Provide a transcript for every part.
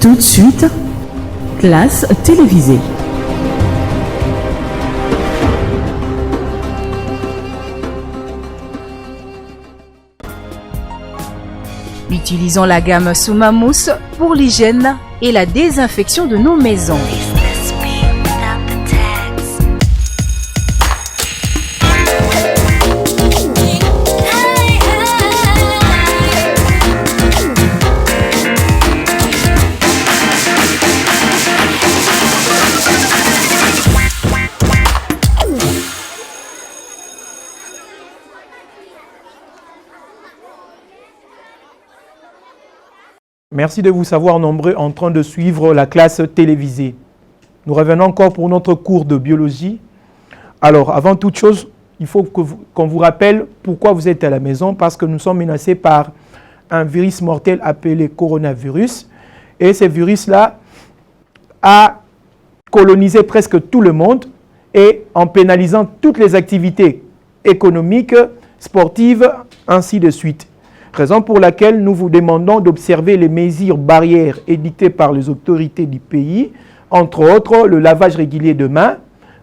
Tout de suite, classe télévisée. Utilisons la gamme Soumamous pour l'hygiène et la désinfection de nos maisons. Merci de vous savoir nombreux en train de suivre la classe télévisée. Nous revenons encore pour notre cours de biologie. Alors, avant toute chose, il faut qu'on vous rappelle pourquoi vous êtes à la maison, parce que nous sommes menacés par un virus mortel appelé coronavirus. Et ce virus-là a colonisé presque tout le monde et en pénalisant toutes les activités économiques, sportives, ainsi de suite. Raison pour laquelle nous vous demandons d'observer les mesures barrières édictées par les autorités du pays, entre autres le lavage régulier de mains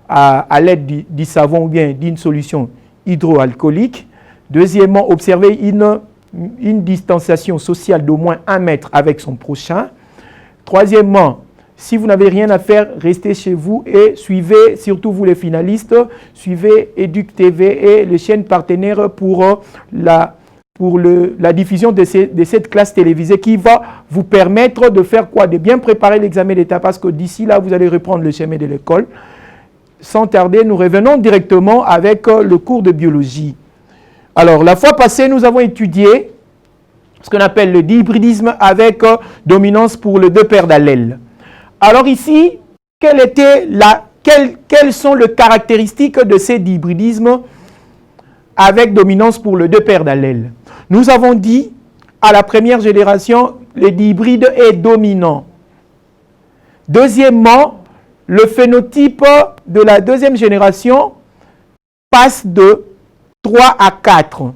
à l'aide du savon ou bien d'une solution hydroalcoolique. Deuxièmement, observer une distanciation sociale d'au moins 1 mètre avec son prochain. Troisièmement, si vous n'avez rien à faire, restez chez vous et suivez, surtout vous les finalistes, suivez Éduc TV et les chaînes partenaires pour la diffusion de cette classe télévisée qui va vous permettre de faire quoi? De bien préparer l'examen d'État, parce que d'ici là, vous allez reprendre le chemin de l'école. Sans tarder, nous revenons directement avec le cours de biologie. Alors, la fois passée, nous avons étudié ce qu'on appelle le dihybridisme avec dominance pour les 2 paires d'allèles. Alors ici, quelles sont les caractéristiques de ces dihybridismes avec dominance pour les 2 paires d'allèles? Nous avons dit, à la première génération, le dihybride est dominant. Deuxièmement, le phénotype de la deuxième génération passe de 3 à 4.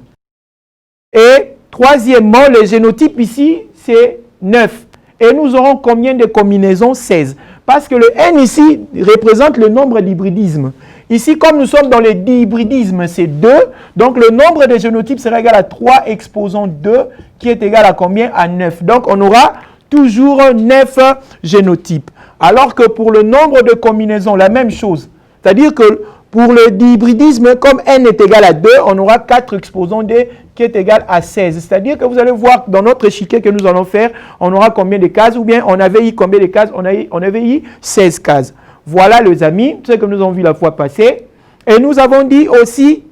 Et troisièmement, le génotype ici, c'est 9. Et nous aurons combien de combinaisons? 16. Parce que le N ici représente le nombre d'hybridismes. Ici, comme nous sommes dans le dihybridisme, c'est 2. Donc, le nombre de génotypes sera égal à 3 exposant 2, qui est égal à combien? À 9. Donc, on aura toujours 9 génotypes. Alors que pour le nombre de combinaisons, la même chose. C'est-à-dire que pour le dihybridisme, comme N est égal à 2, on aura 4 exposant 2, qui est égal à 16. C'est-à-dire que vous allez voir dans notre échiquier que nous allons faire, on aura combien de cases? Ou bien on avait eu combien de cases? On avait eu 16 cases. Voilà les amis, ce que nous avons vu la fois passée. Et nous avons dit aussi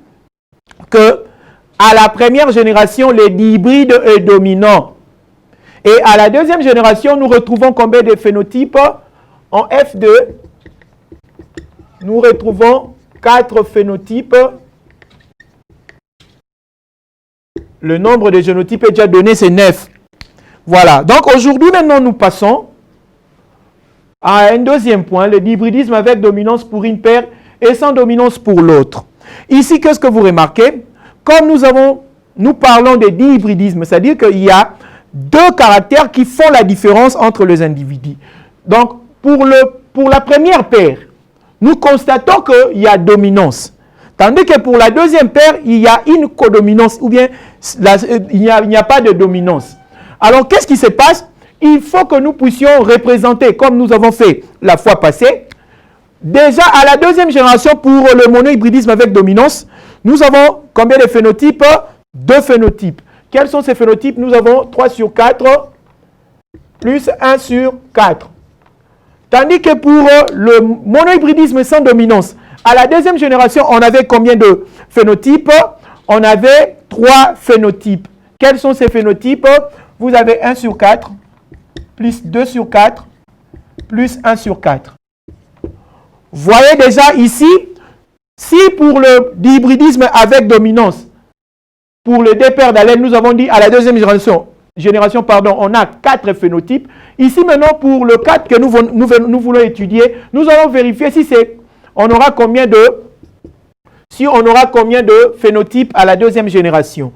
que à la première génération, le dihybride est dominant. Et à la deuxième génération, nous retrouvons combien de phénotypes? En F2, nous retrouvons 4 phénotypes. Le nombre de génotypes est déjà donné, c'est 9. Voilà. Donc aujourd'hui, maintenant, nous passons à un deuxième point, le dihybridisme avec dominance pour une paire et sans dominance pour l'autre. Ici, qu'est-ce que vous remarquez? Comme nous parlons de dihybridisme, c'est-à-dire qu'il y a 2 caractères qui font la différence entre les individus. Donc, pour la première paire, nous constatons qu'il y a dominance. Tandis que pour la deuxième paire, il y a une codominance, ou bien il n'y a pas de dominance. Alors, qu'est-ce qui se passe? Il faut que nous puissions représenter, comme nous avons fait la fois passée, déjà à la deuxième génération pour le monohybridisme avec dominance, nous avons combien de phénotypes? 2 phénotypes. Quels sont ces phénotypes? Nous avons 3 sur 4 plus 1 sur 4. Tandis que pour le monohybridisme sans dominance, à la deuxième génération, on avait combien de phénotypes? On avait 3 phénotypes. Quels sont ces phénotypes? Vous avez 1 sur 4. Plus 2 sur 4, plus 1 sur 4. Voyez déjà ici, si pour le dihybridisme avec dominance, pour les 2 paires d'allèles, nous avons dit à la deuxième génération, on a 4 phénotypes. Ici maintenant, pour le 4 que nous voulons étudier, nous allons vérifier si on aura combien de phénotypes à la deuxième génération.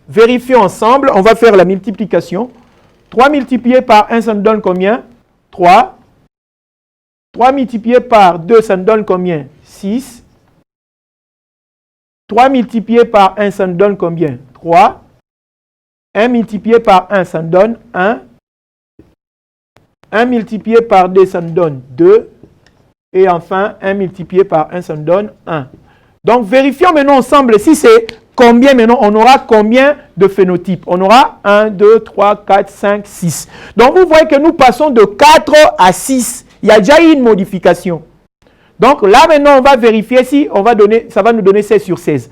Vérifions ensemble, on va faire la multiplication. 3 multiplié par 1, ça nous donne combien? 3. 3 multiplié par 2, ça nous donne combien? 6. 3 multiplié par 1, ça nous donne combien? 3. 1 multiplié par 1, ça nous donne 1. 1 multiplié par 2, ça nous donne 2. Et enfin, 1 multiplié par 1, ça nous donne 1. Donc, vérifions maintenant ensemble si c'est combien maintenant. On aura combien de phénotypes? On aura 1, 2, 3, 4, 5, 6. Donc, vous voyez que nous passons de 4 à 6. Il y a déjà eu une modification. Donc, là maintenant, on va vérifier si on va donner, ça va nous donner 16 sur 16.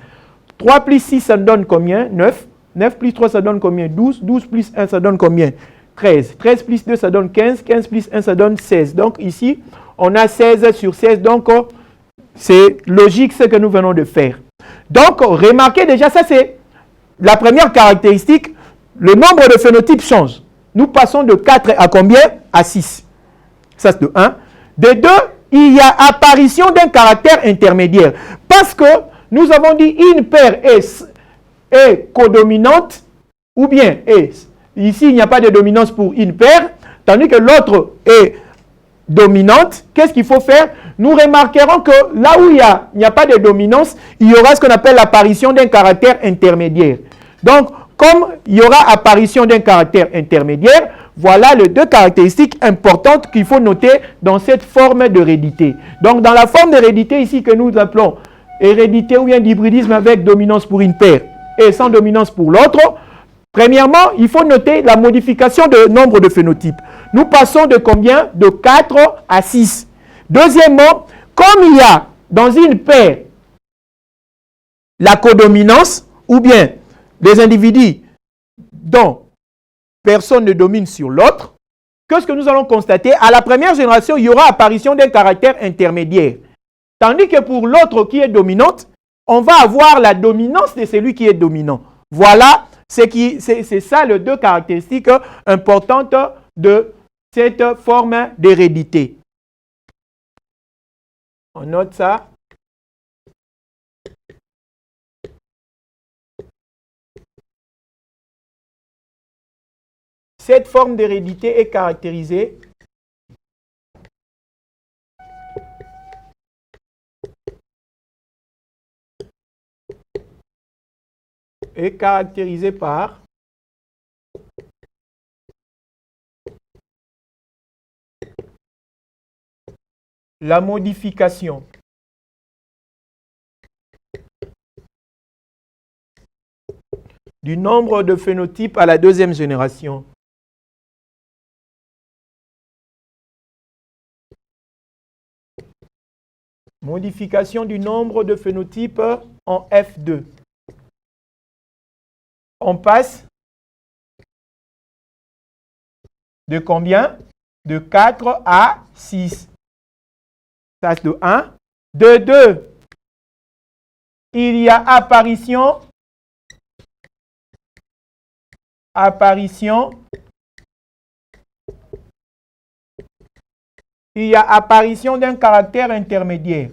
3 plus 6, ça nous donne combien? 9. 9 plus 3, ça donne combien? 12. 12 plus 1, ça donne combien? 13. 13 plus 2, ça donne 15. 15 plus 1, ça donne 16. Donc, ici, on a 16 sur 16. Donc, c'est logique ce que nous venons de faire. Donc, remarquez déjà, ça c'est la première caractéristique. Le nombre de phénotypes change. Nous passons de 4 à combien? À 6. Ça c'est de 1. De 2, il y a apparition d'un caractère intermédiaire. Parce que nous avons dit une paire est codominante ou bien est. Ici, il n'y a pas de dominance pour une paire, tandis que l'autre est dominante. Qu'est-ce qu'il faut faire? Nous remarquerons que là où il n'y a pas de dominance, il y aura ce qu'on appelle l'apparition d'un caractère intermédiaire. Donc, comme il y aura apparition d'un caractère intermédiaire, voilà les deux caractéristiques importantes qu'il faut noter dans cette forme d'hérédité. Donc, dans la forme d'hérédité ici que nous appelons hérédité ou bien d'hybridisme avec dominance pour une paire et sans dominance pour l'autre, premièrement, il faut noter la modification de nombre de phénotypes. Nous passons de combien? De 4 à 6. Deuxièmement, comme il y a dans une paire la codominance ou bien des individus dont personne ne domine sur l'autre, qu'est-ce que nous allons constater? À la première génération, il y aura apparition d'un caractère intermédiaire. Tandis que pour l'autre qui est dominante, on va avoir la dominance de celui qui est dominant. Voilà, c'est ça les deux caractéristiques importantes de cette forme d'hérédité. On note ça. Cette forme d'hérédité est caractérisée par la modification du nombre de phénotypes à la deuxième génération. Modification du nombre de phénotypes en F2. On passe de combien? De 4 à 6. Ça c'est de 1. De 2, il y a apparition d'un caractère intermédiaire.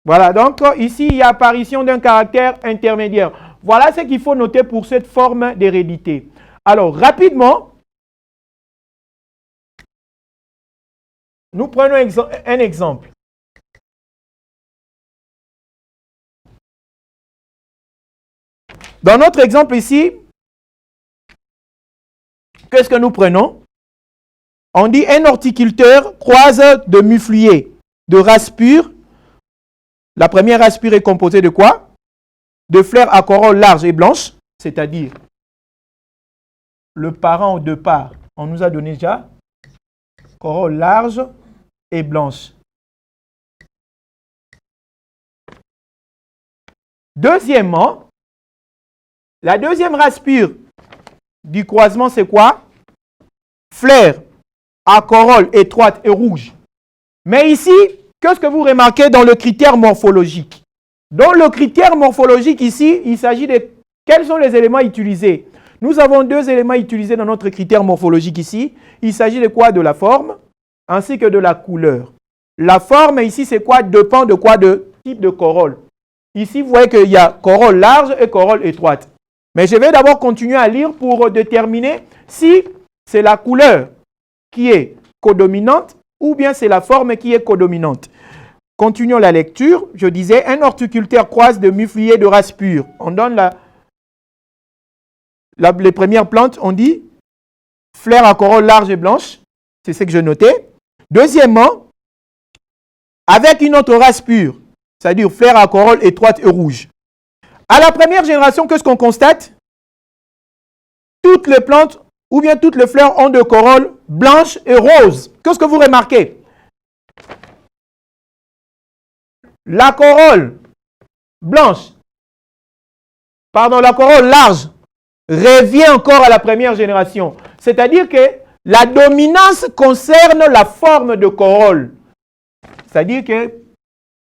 Voilà, donc ici, il y a apparition d'un caractère intermédiaire. Voilà ce qu'il faut noter pour cette forme d'hérédité. Alors, rapidement, nous prenons un exemple. Dans notre exemple ici, qu'est-ce que nous prenons? On dit un horticulteur croise de mufliers de race pure. La première race pure est composée de quoi? De fleurs à corolle large et blanche, c'est-à-dire le parent aux deux parts. On nous a donné déjà corolle large et blanche. Deuxièmement, la deuxième race pure du croisement, c'est quoi? Fleurs à corolle étroite et rouge. Mais ici, qu'est-ce que vous remarquez dans le critère morphologique? Dans le critère morphologique ici, il s'agit de quels sont les éléments utilisés? Nous avons deux éléments utilisés dans notre critère morphologique ici. Il s'agit de quoi? De la forme ainsi que de la couleur. La forme ici, c'est quoi? Dépend de quoi? De type de corolle. Ici, vous voyez qu'il y a corolle large et corolle étroite. Mais je vais d'abord continuer à lire pour déterminer si c'est la couleur qui est codominante ou bien c'est la forme qui est codominante. Continuons la lecture. Je disais, un horticulteur croise de mufliers de race pure. On donne les premières plantes, on dit fleurs à corolle large et blanche. C'est ce que je notais. Deuxièmement, avec une autre race pure, c'est-à-dire fleurs à corolle étroite et rouge. À la première génération, qu'est-ce qu'on constate? Toutes les plantes ou bien toutes les fleurs ont de corolles blanches et roses. Qu'est-ce que vous remarquez? La corolle blanche, la corolle large revient encore à la première génération. C'est-à-dire que la dominance concerne la forme de corolle. C'est-à-dire que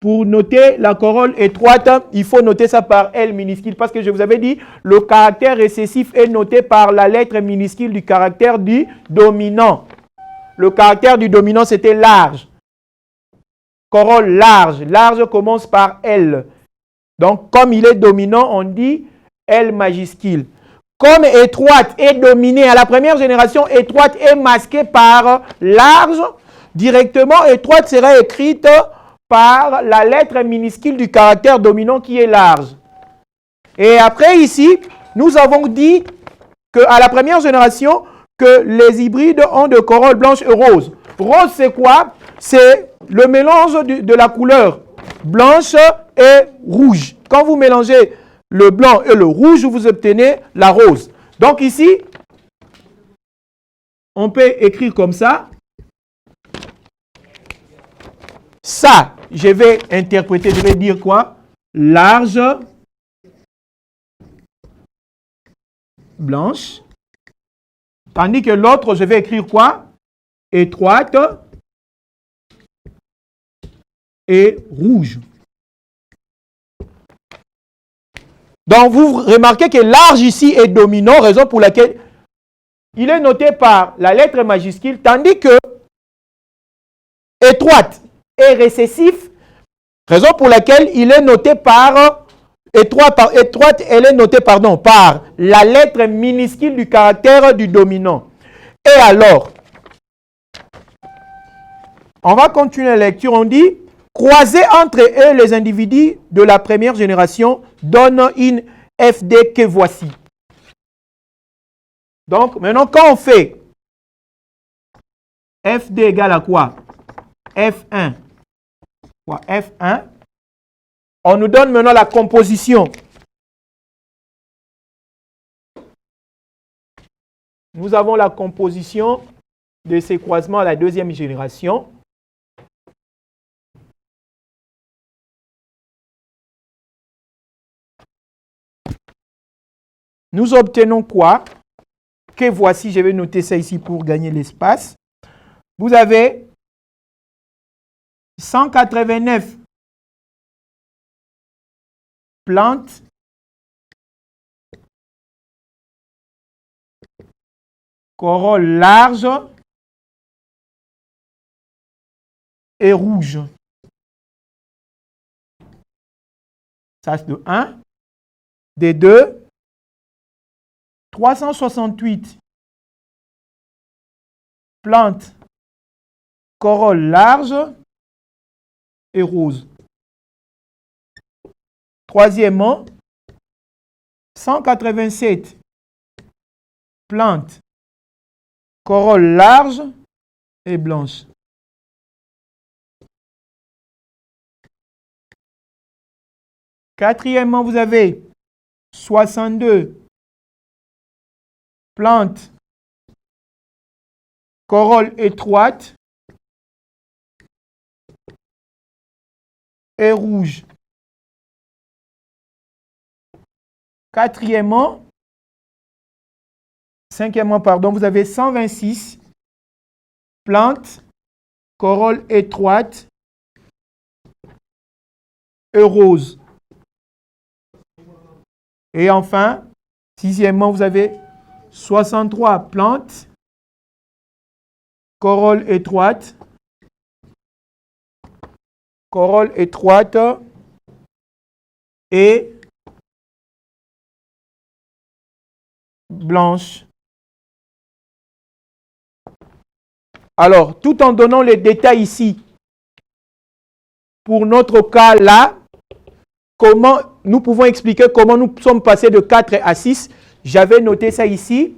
pour noter la corolle étroite, il faut noter ça par L minuscule parce que je vous avais dit, le caractère récessif est noté par la lettre minuscule du caractère du dominant. Le caractère du dominant, c'était large. Corolle large. Large commence par L. Donc, comme il est dominant, on dit L majuscule. Comme étroite est dominée, à la première génération, étroite est masquée par large. Directement, étroite sera écrite par la lettre minuscule du caractère dominant qui est large. Et après ici, nous avons dit qu'à la première génération, que les hybrides ont de corolles blanches et roses. Rose, c'est quoi? C'est le mélange de la couleur blanche et rouge. Quand vous mélangez le blanc et le rouge, vous obtenez la rose. Donc ici, on peut écrire comme ça. Ça, je vais interpréter, je vais dire quoi? Large, blanche. Tandis que l'autre, je vais écrire quoi? Étroite et rouge. Donc, vous remarquez que large ici est dominant, raison pour laquelle il est noté par la lettre majuscule, tandis que étroite est récessif, raison pour laquelle il est noté par étroite, elle est notée par la lettre minuscule du caractère du dominant. Et alors, on va continuer la lecture, on dit croiser entre eux les individus de la première génération donne une FD que voici. Donc, maintenant, quand on fait FD égale à quoi? F1. F1. On nous donne maintenant la composition. Nous avons la composition de ces croisements à la deuxième génération. Nous obtenons quoi? Que voici, je vais noter ça ici pour gagner l'espace. Vous avez 189 plantes corolle large et rouge. Ça, c'est de 1. De 2, 368 plantes corolle large et rose. Troisièmement, 187 plantes corolle large et blanche. Quatrièmement, vous avez 62 plantes corolle étroite et rouge. Cinquièmement, vous avez 126 plantes corolle étroite et rose. Et enfin, sixièmement, vous avez 63 plantes corolle étroite et blanche. Alors, tout en donnant les détails ici, pour notre cas là, comment nous pouvons expliquer comment nous sommes passés de 4 à 6. J'avais noté ça ici,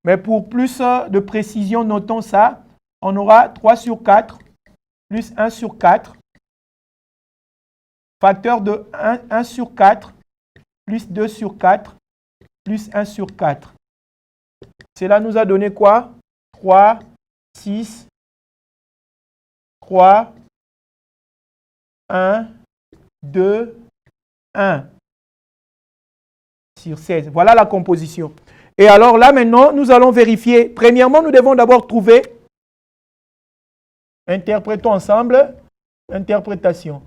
mais pour plus de précision, notons ça. On aura 3 sur 4 plus 1 sur 4, facteur de 1 sur 4 plus 2 sur 4 plus 1 sur 4. Cela nous a donné quoi? 3, 6, 3, 1, 2, 1 sur 16. Voilà la composition. Et alors là, maintenant, nous allons vérifier. Premièrement, nous devons d'abord trouver. Interprétons ensemble. Interprétation.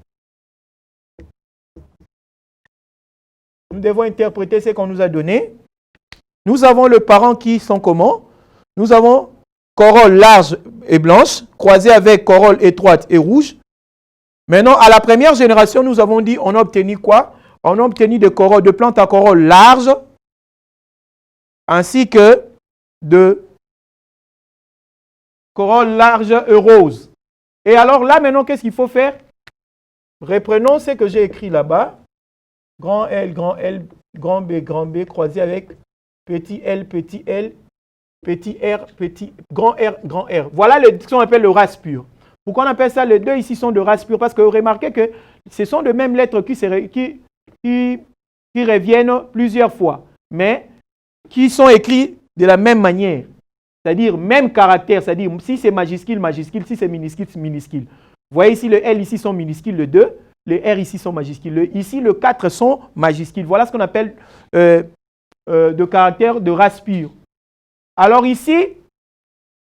Nous devons interpréter ce qu'on nous a donné. Nous avons le parent qui sont comment? Nous avons corolle large et blanche, croisée avec corolle étroite et rouge. Maintenant, à la première génération, nous avons dit, on a obtenu quoi? On a obtenu des corolles, de plantes à corolle large, ainsi que de corolle large et rose. Et alors là, maintenant, qu'est-ce qu'il faut faire? Reprenons ce que j'ai écrit là-bas. Grand L, grand B, croisé avec petit l, petit R, grand R. Voilà ce qu'on appelle le race pur. Pourquoi on appelle ça? Les deux ici sont de race pure? Parce que vous remarquez que ce sont de mêmes lettres qui reviennent plusieurs fois, mais qui sont écrits de la même manière. C'est-à-dire même caractère, c'est-à-dire si c'est majuscule, majuscule, si c'est minuscule, minuscule. Vous voyez ici, le L ici sont minuscules, le 2, les R ici sont majuscules, ici le 4 sont majuscules. Voilà ce qu'on appelle de caractère de race pure. Alors ici,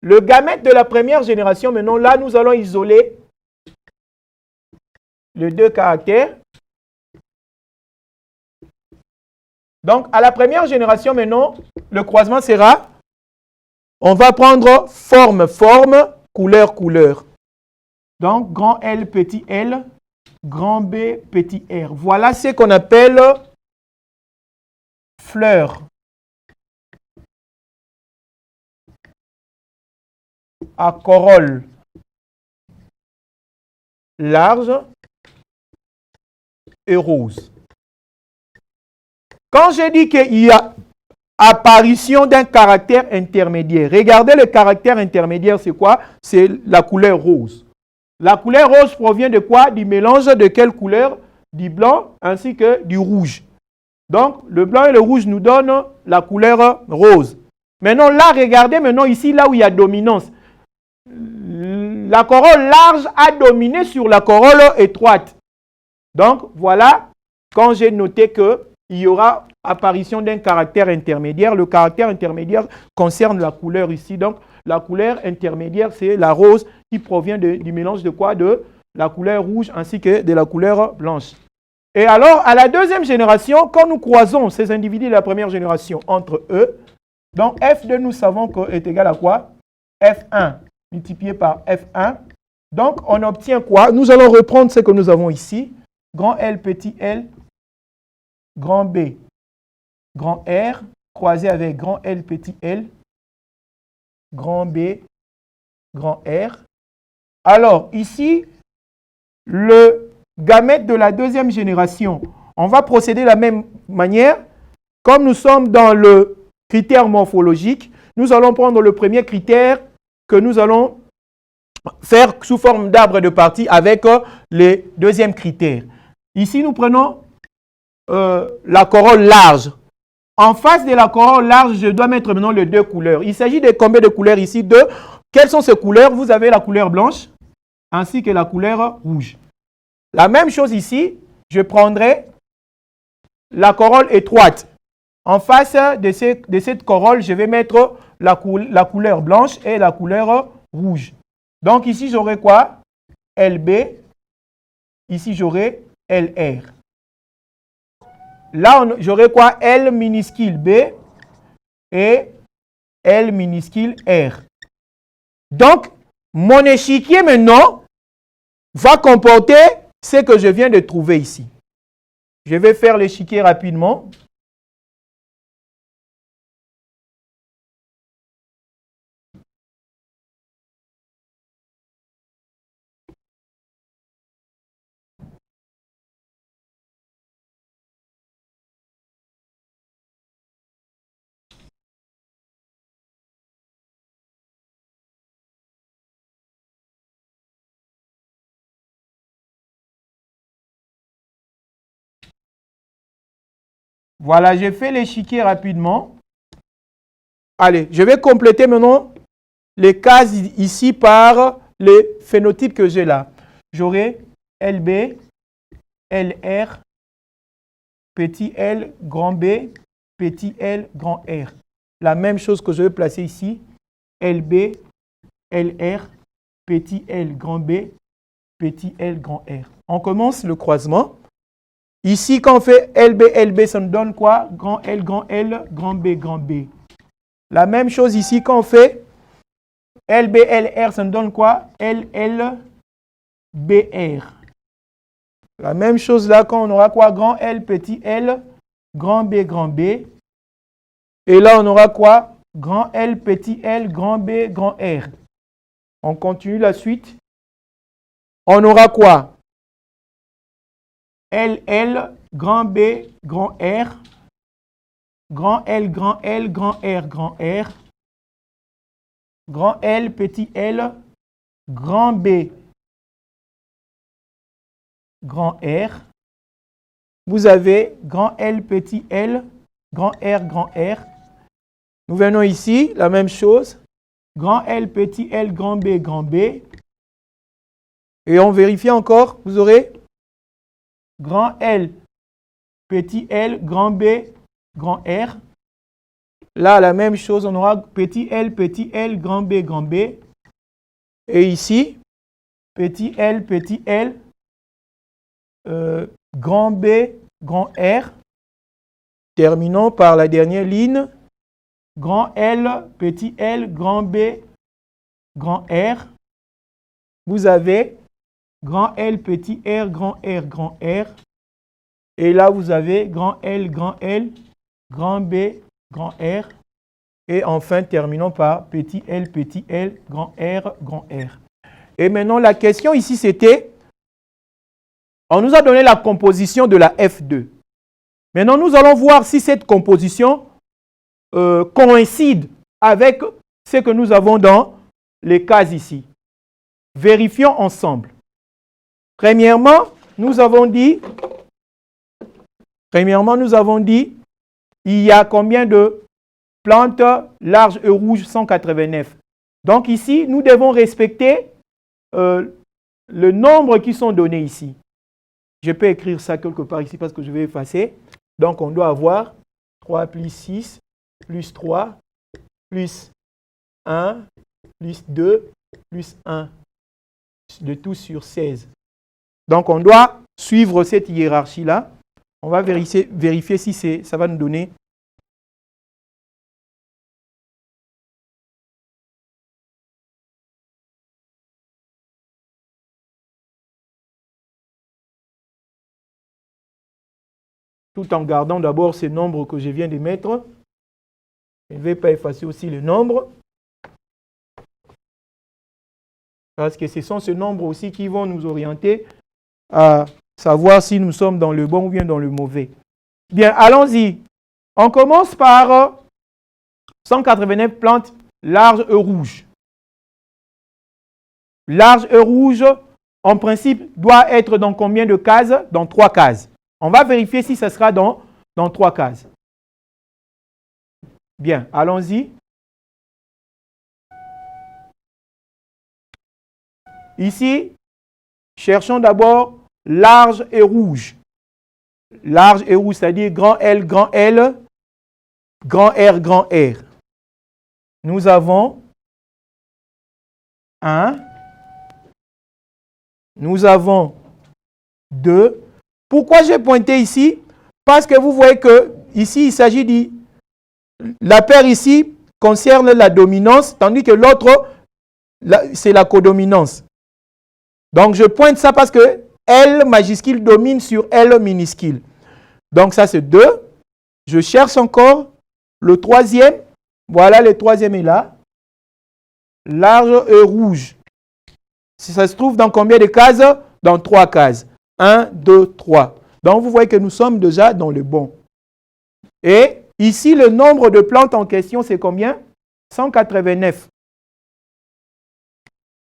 le gamète de la première génération, maintenant là, nous allons isoler les deux caractères. Donc, à la première génération, maintenant, le croisement sera, on va prendre forme, couleur, couleur. Donc, grand L, petit l, grand B, petit r. Voilà ce qu'on appelle fleur. À corolle large et rose. Quand j'ai dit qu'il y a apparition d'un caractère intermédiaire, regardez le caractère intermédiaire, c'est quoi? C'est la couleur rose. La couleur rose provient de quoi? Du mélange de quelle couleur? Du blanc ainsi que du rouge. Donc, le blanc et le rouge nous donnent la couleur rose. Maintenant, là, regardez maintenant ici, là où il y a dominance. La corolle large a dominé sur la corolle étroite. Donc, voilà, quand j'ai noté qu'il y aura apparition d'un caractère intermédiaire, le caractère intermédiaire concerne la couleur ici. Donc, la couleur intermédiaire, c'est la rose qui provient du mélange de quoi? De la couleur rouge ainsi que de la couleur blanche. Et alors, à la deuxième génération, quand nous croisons ces individus de la première génération entre eux, donc F2, nous savons que est égal à quoi? F1 multiplié par F1. Donc, on obtient quoi? Nous allons reprendre ce que nous avons ici. Grand L, petit l, grand B, grand R, croisé avec grand L, petit l, grand B, grand R. Alors, ici, le gamète de la deuxième génération, on va procéder de la même manière. Comme nous sommes dans le critère morphologique, nous allons prendre le premier critère que nous allons faire sous forme d'arbre de partie avec les deuxièmes critères. Ici, nous prenons la corolle large. En face de la corolle large, je dois mettre maintenant les deux couleurs. Il s'agit de combien de couleurs ici? Deux. Quelles sont ces couleurs? Vous avez la couleur blanche ainsi que la couleur rouge. La même chose ici, je prendrai la corolle étroite. En face de cette corolle, je vais mettre la couleur blanche et la couleur rouge. Donc ici, j'aurai quoi? LB. Ici, j'aurai LR. Là, j'aurai quoi? L minuscule B et L minuscule R. Donc, mon échiquier maintenant va comporter ce que je viens de trouver ici. Je vais faire l'échiquier rapidement. Voilà, j'ai fait l'échiquier rapidement. Allez, je vais compléter maintenant les cases ici par les phénotypes que j'ai là. J'aurai LB, LR, petit l, grand B, petit l, grand R. La même chose que je vais placer ici. LB, LR, petit l, grand B, petit l, grand R. On commence le croisement. Ici, quand on fait LB, LB, ça nous donne quoi? Grand L, grand B, grand B. La même chose ici, quand on fait LB, LR, ça nous donne quoi? LL, BR. La même chose là, quand on aura quoi? Grand L, petit l, grand B, grand B. Et là, on aura quoi? Grand L, petit l, grand B, grand R. On continue la suite. On aura quoi? LL, grand B, grand R, grand L, grand L, grand R, grand R, grand L, petit l, grand B, grand R. Vous avez grand L, petit l, grand R, grand R. Nous venons ici, la même chose. Grand L, petit l, grand B, grand B. Et on vérifie encore, vous aurez grand L, petit l, grand B, grand R. Là, la même chose, on aura petit l, grand B, grand B. Et ici, petit l, grand B, grand R. Terminons par la dernière ligne. Grand L, petit l, grand B, grand R. Vous avez grand L, petit r, grand R. Et là, vous avez grand L, grand B, grand R. Et enfin, terminons par petit l, grand R. Et maintenant, la question ici, c'était, on nous a donné la composition de la F2. Maintenant, nous allons voir si cette composition coïncide avec ce que nous avons dans les cases ici. Vérifions ensemble. Premièrement, nous avons dit, il y a combien de plantes larges et rouges? 189. Donc ici, nous devons respecter le nombre qui sont donnés ici. Je peux écrire ça quelque part ici parce que je vais effacer. Donc on doit avoir 3 plus 6 plus 3 plus 1 plus 2 plus 1. Le tout sur 16. Donc, on doit suivre cette hiérarchie-là. On va vérifier si ça va nous donner. Tout en gardant d'abord ces nombres que je viens de mettre. Je ne vais pas effacer aussi le nombre. Parce que ce sont ces nombres aussi qui vont nous orienter à savoir si nous sommes dans le bon ou bien dans le mauvais. Bien, allons-y. On commence par 189 plantes larges et rouges. Large et rouge, en principe, doit être dans combien de cases? Dans 3 cases. On va vérifier si ça sera dans 3 cases. Bien, allons-y. Ici, cherchons d'abord large et rouge. Large et rouge, c'est-à-dire grand L, grand R, grand R. Nous avons 1. Nous avons 2. Pourquoi j'ai pointé ici? Parce que vous voyez que ici, il s'agit de... La paire ici concerne la dominance, tandis que l'autre, c'est la codominance. Donc, je pointe ça parce que L majuscule domine sur L minuscule. Donc ça c'est 2. Je cherche encore le troisième. Voilà, le troisième est là. Large et rouge. Si ça se trouve dans combien de cases? Dans 3 cases. 1, 2, 3. Donc vous voyez que nous sommes déjà dans le bon. Et ici, le nombre de plantes en question, c'est combien? 189.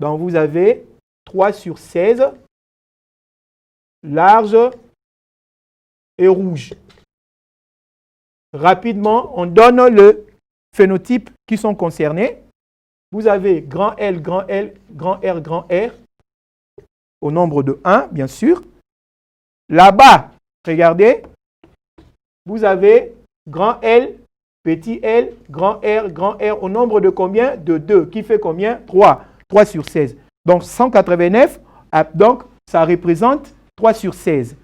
Donc vous avez 3 sur 16, large et rouge. Rapidement, on donne le phénotype qui sont concernés. Vous avez grand L, grand L, grand R, grand R, au nombre de 1, bien sûr. Là-bas, regardez, vous avez grand L, petit L, grand R, au nombre de combien? De 2, qui fait combien? 3. 3 sur 16. Donc 189, donc ça représente 3 sur 16.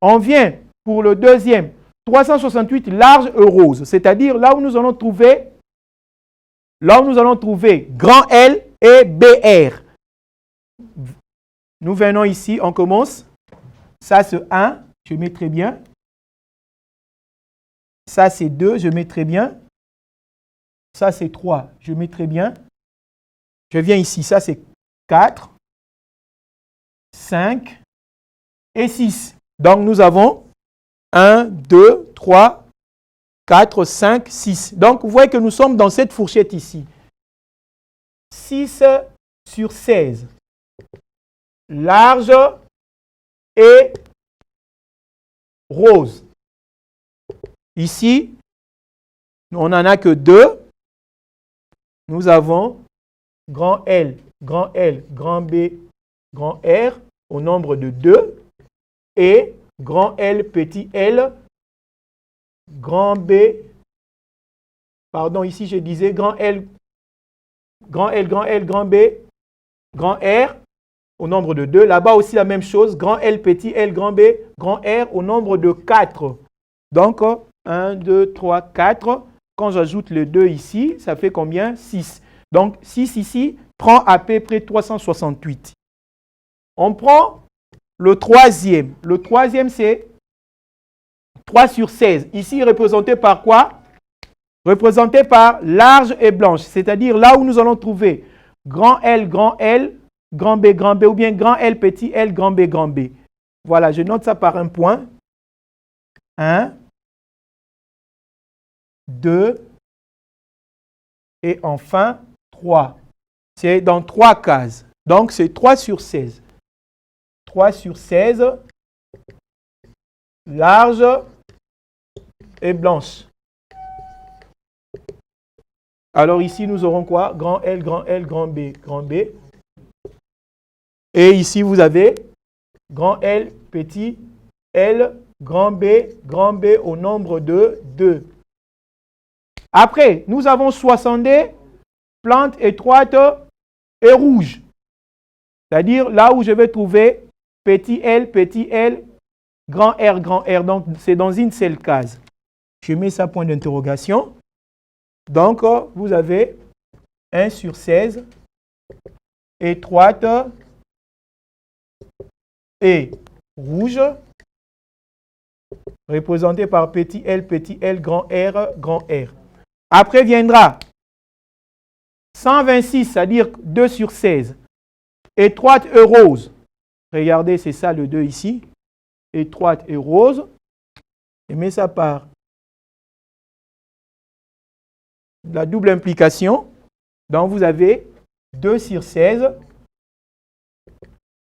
On vient pour le deuxième, 368 large et rose, c'est-à-dire là où nous allons trouver grand L et BR. Nous venons ici, on commence. Ça c'est 1, je mets très bien. Ça c'est 2, je mets très bien. Ça c'est 3, je mets très bien. Je viens ici, ça c'est 4, 5 et 6. Donc nous avons 1, 2, 3, 4, 5, 6. Donc vous voyez que nous sommes dans cette fourchette ici. 6 sur 16. Large et rose. Ici, on n'en a que 2. Nous avons grand L, grand B, grand R au nombre de 2 et grand L, petit L, grand B, pardon, ici je disais grand L, grand B, grand R au nombre de 2. Là-bas aussi la même chose, grand L, petit L, grand B, grand R au nombre de 4. Donc 1, 2, 3, 4. Quand j'ajoute le 2 ici, ça fait combien? 6. Donc 6 ici prend à peu près 368. On prend le troisième. Le troisième c'est 3 sur 16. Ici représenté par quoi? Représenté par large et blanche. C'est-à-dire là où nous allons trouver grand L, grand B, ou bien grand L, petit L, grand B. Voilà, je note ça par un point. 1, 2 et enfin 3. C'est dans 3 cases. Donc c'est 3 sur 16. 3 sur 16, large et blanche. Alors ici nous aurons quoi? Grand L, grand B. Et ici vous avez grand L, petit L, grand B au nombre de 2. Après, nous avons 62 plantes étroites et rouges. C'est-à-dire là où je vais trouver petit L, grand R. Donc, c'est dans une seule case. Je mets ça point d'interrogation. Donc, vous avez 1 sur 16, étroite et rouge, représenté par petit L, grand R. Après viendra 126, c'est-à-dire 2 sur 16. Étroite et rose. Regardez, c'est ça le 2 ici. Étroite et rose. Et mets ça par la double implication. Donc vous avez 2 sur 16.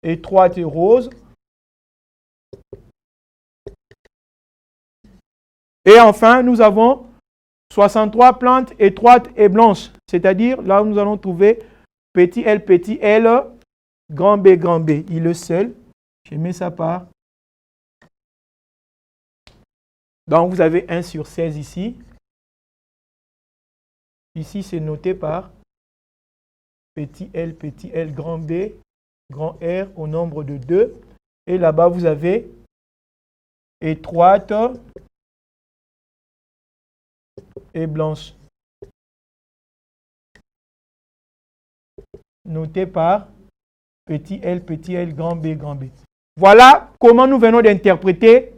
Étroite et rose. Et enfin, nous avons 63 plantes étroites et blanches. C'est-à-dire, là où nous allons trouver petit L, grand B. Il est seul. Je mets ça par. Donc, vous avez 1 sur 16 ici. Ici, c'est noté par petit L, grand B, grand R au nombre de 2. Et là-bas, vous avez étroite et blanche. Noté par petit L, grand B. Voilà comment nous venons d'interpréter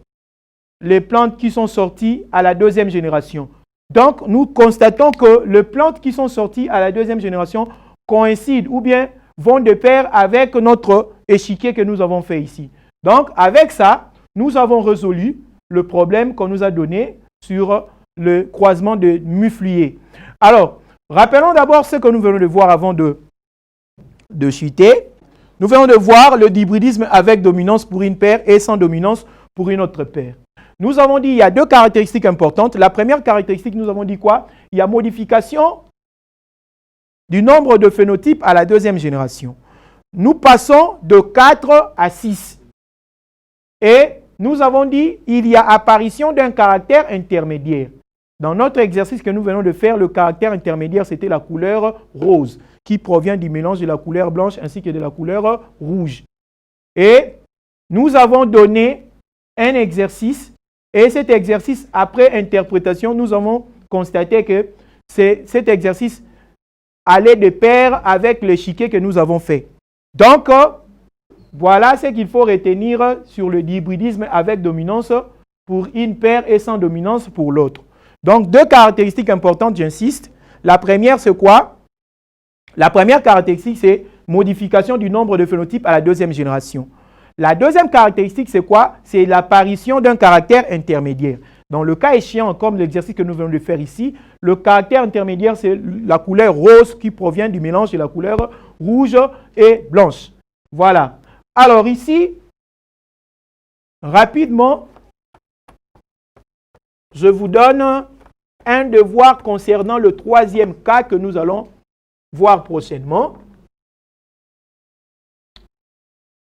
les plantes qui sont sorties à la deuxième génération. Donc, nous constatons que les plantes qui sont sorties à la deuxième génération coïncident ou bien vont de pair avec notre échiquier que nous avons fait ici. Donc, avec ça, nous avons résolu le problème qu'on nous a donné sur le croisement de muflier. Alors, rappelons d'abord ce que nous venons de voir avant de chuter. Nous venons de voir le dihybridisme avec dominance pour une paire et sans dominance pour une autre paire. Nous avons dit qu'il y a deux caractéristiques importantes. La première caractéristique, nous avons dit quoi? Il y a modification du nombre de phénotypes à la deuxième génération. Nous passons de 4 à 6. Et nous avons dit qu'il y a apparition d'un caractère intermédiaire. Dans notre exercice que nous venons de faire, le caractère intermédiaire, c'était la couleur rose, qui provient du mélange de la couleur blanche ainsi que de la couleur rouge. Et nous avons donné un exercice. Et cet exercice, après interprétation, nous avons constaté que cet exercice allait de pair avec l'échiquier que nous avons fait. Donc, voilà ce qu'il faut retenir sur le dihybridisme avec dominance pour une paire et sans dominance pour l'autre. Donc, deux caractéristiques importantes, j'insiste. La première, c'est quoi? La première caractéristique, c'est modification du nombre de phénotypes à la deuxième génération. La deuxième caractéristique, c'est quoi? C'est l'apparition d'un caractère intermédiaire. Dans le cas échéant, comme l'exercice que nous venons de faire ici, le caractère intermédiaire, c'est la couleur rose qui provient du mélange de la couleur rouge et blanche. Voilà. Alors ici, rapidement, je vous donne un devoir concernant le troisième cas que nous allons voir prochainement.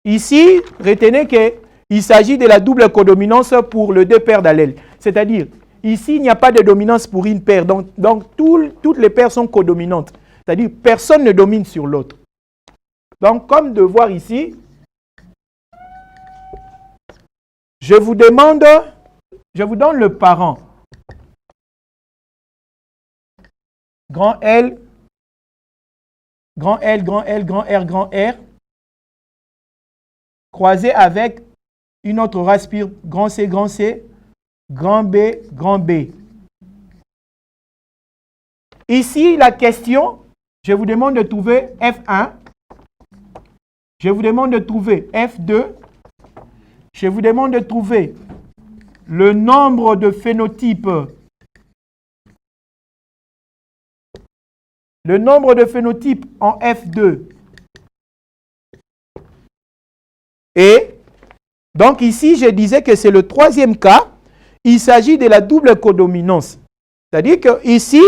Ici, retenez qu'il s'agit de la double codominance pour les deux paires d'allèles. C'est-à-dire, ici, il n'y a pas de dominance pour une paire. Donc toutes les paires sont codominantes. C'est-à-dire, personne ne domine sur l'autre. Donc, comme devoir ici, je vous donne le parent. Grand L, grand L, grand L, grand R, grand R. Croisé avec une autre race pure, grand C, grand C, grand B, grand B. Ici, la question, je vous demande de trouver F1, je vous demande de trouver F2, je vous demande de trouver le nombre de phénotypes, en F2. Et donc ici, je disais que c'est le troisième cas. Il s'agit de la double codominance. C'est-à-dire que ici,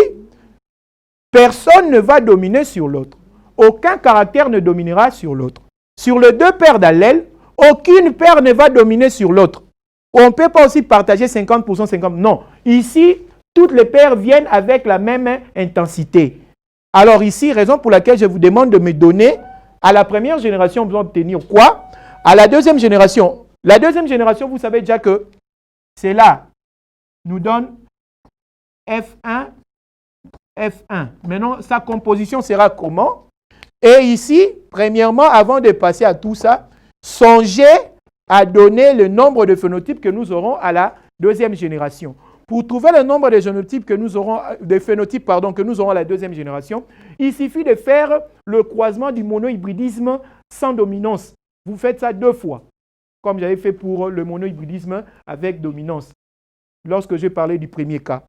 personne ne va dominer sur l'autre. Aucun caractère ne dominera sur l'autre. Sur les deux paires d'allèles, aucune paire ne va dominer sur l'autre. On ne peut pas aussi partager 50%, 50%. Non. Ici, toutes les paires viennent avec la même intensité. Alors ici, raison pour laquelle je vous demande de me donner, à la première génération, on doit obtenir quoi? À la deuxième génération, vous savez déjà que cela nous donne F1, F1. Maintenant, sa composition sera comment? Et ici, premièrement, avant de passer à tout ça, songez à donner le nombre de phénotypes que nous aurons à la deuxième génération. Pour trouver le nombre de phénotypes que nous aurons à la deuxième génération, il suffit de faire le croisement du monohybridisme sans dominance. Vous faites ça 2 fois, comme j'avais fait pour le monohybridisme avec dominance, lorsque j'ai parlé du premier cas.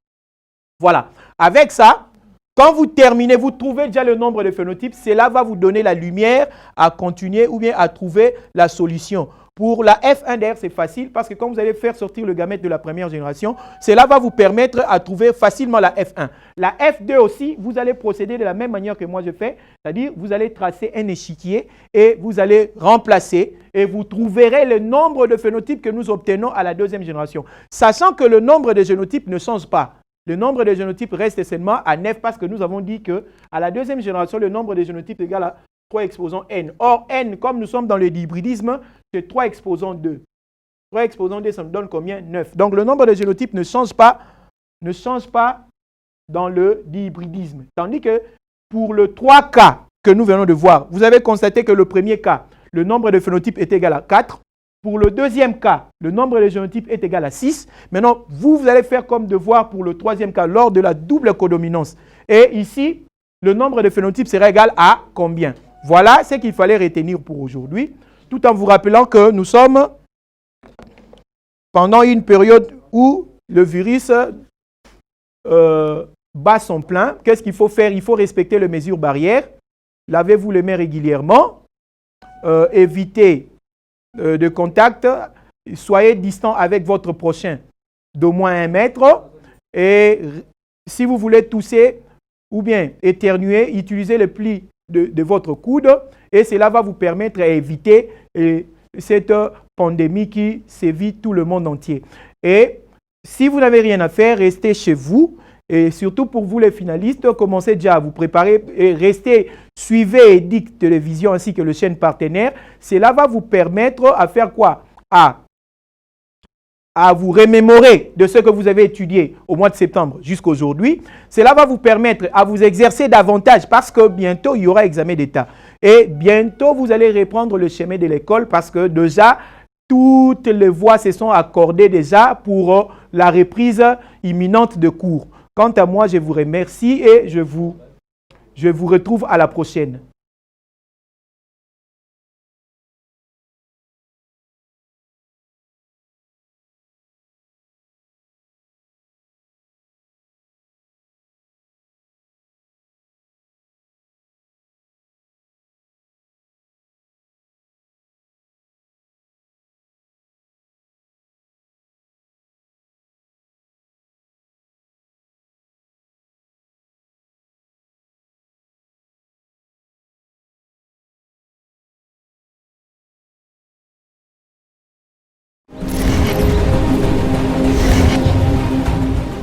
Voilà. Avec ça, quand vous terminez, vous trouvez déjà le nombre de phénotypes. Cela va vous donner la lumière à continuer ou bien à trouver la solution. Pour la F1 d'ailleurs, c'est facile parce que quand vous allez faire sortir le gamète de la première génération, cela va vous permettre à trouver facilement la F1. La F2 aussi, vous allez procéder de la même manière que moi je fais, c'est-à-dire vous allez tracer un échiquier et vous allez remplacer et vous trouverez le nombre de phénotypes que nous obtenons à la deuxième génération. Sachant que le nombre de génotypes ne change pas. Le nombre de génotypes reste seulement à 9 parce que nous avons dit qu'à la deuxième génération, le nombre de génotypes est égal à 3 exposants n. Or, n, comme nous sommes dans le dihybridisme, c'est 3 exposants 2. 3 exposants 2, ça me donne combien? 9. Donc, le nombre de génotypes ne change pas dans le dihybridisme. Tandis que pour le 3 cas que nous venons de voir, vous avez constaté que le premier cas, le nombre de phénotypes est égal à 4. Pour le deuxième cas, le nombre de génotypes est égal à 6. Maintenant, vous allez faire comme devoir pour le troisième cas lors de la double codominance. Et ici, le nombre de phénotypes sera égal à combien? Voilà ce qu'il fallait retenir pour aujourd'hui, tout en vous rappelant que nous sommes pendant une période où le virus bat son plein. Qu'est-ce qu'il faut faire? Il faut respecter les mesures barrières. Lavez-vous les mains régulièrement. Évitez de contact. Soyez distant avec votre prochain d'au moins 1 mètre. Et si vous voulez tousser ou bien éternuer, utilisez le pli de votre coude. Et cela va vous permettre d'éviter cette pandémie qui sévit tout le monde entier. Et si vous n'avez rien à faire, restez chez vous. Et surtout pour vous les finalistes, commencez déjà à vous préparer et restez, suivez Edict Télévision ainsi que les chaînes partenaires. Cela va vous permettre à faire quoi? À vous remémorer de ce que vous avez étudié au mois de septembre jusqu'à aujourd'hui. Cela va vous permettre à vous exercer davantage parce que bientôt il y aura examen d'État. Et bientôt vous allez reprendre le chemin de l'école parce que déjà toutes les voies se sont accordées déjà pour la reprise imminente de cours. Quant à moi, je vous remercie et je vous retrouve à la prochaine.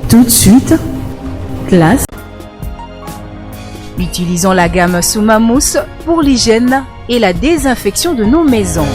Tout de suite, classe. Utilisons la gamme Soumamous pour l'hygiène et la désinfection de nos maisons.